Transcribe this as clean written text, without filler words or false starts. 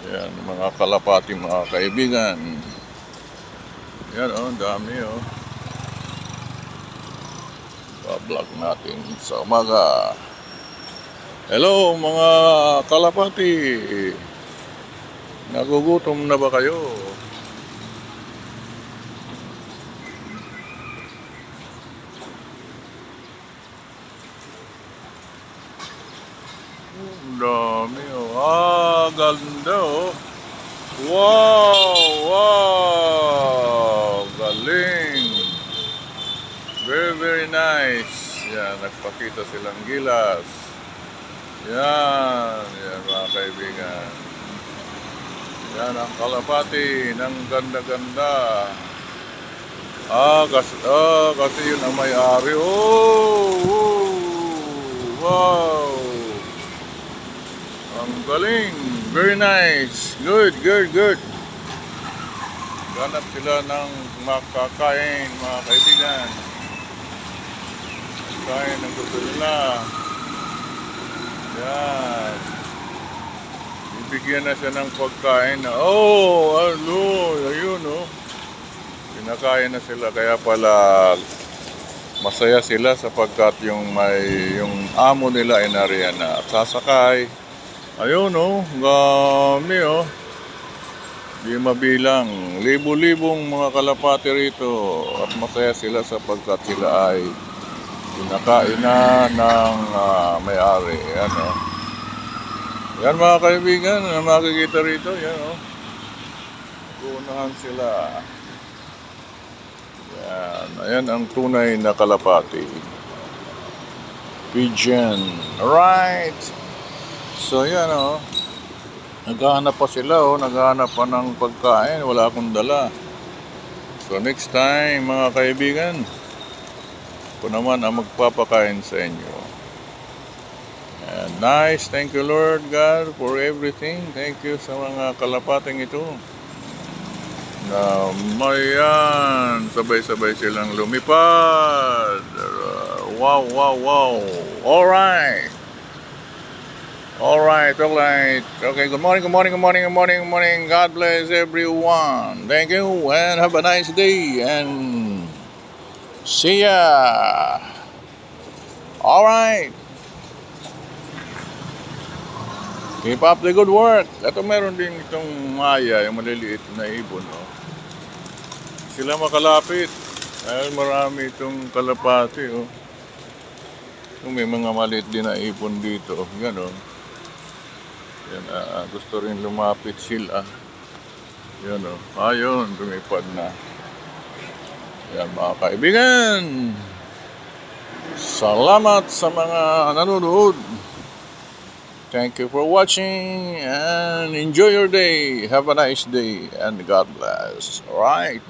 Yan, mga kalapati, mga kaibigan. Yan ang dami Pa-vlog natin sa umaga. Hello mga kalapati. Nagugutom na ba kayo? Ang dami ganda Wow! Wow! Galing! Very, very nice. Yan, nagpakita silang gilas. Yan mga kaibigan. Yan ang kalapati ng ganda-ganda. Kasi yun ang may-ari. Wow! Ang galing. Very nice. Good. Ganap sila ng makakain, mga kaibigan. Kain ng gusto nila. Yan. Bibigyan na siya ng pagkain na, ayun pinakain na sila, kaya pala masaya sila sapagkat yung amo nila ay nariyan na at sasakay. Ayun gami di mabilang, libo-libong mga kalapati rito at masaya sila sapagkat sila ay pinakain na ng may-ari. Yan mga kaibigan, makikita rito, yan Punahan sila. Yan, ayan ang tunay na kalapati. Pigeon. Alright. So yan naghahanap pa sila naghahanap pa ng pagkain, wala akong dala. So next time mga kaibigan, ako naman ang magpapakain sa inyo. And nice, thank you Lord God for everything. Thank you sa mga kalapating ito na mayan, sabay-sabay silang lumipad. Wow. Alright. Okay, good morning. God bless everyone. Thank you and have a nice day and see ya. Alright. Keep up the good work. Ito meron din itong maya, yung maliliit na ibon Sila makalapit. Dahil marami itong kalapati Kung may mga maliit din na ibon dito, gano'n. Yan, gusto rin lumapit sila. Yan ayun, lumipad na. Yan mga kaibigan. Salamat sa mga nanonood. Thank you for watching and enjoy your day. Have a nice day and God bless. Alright.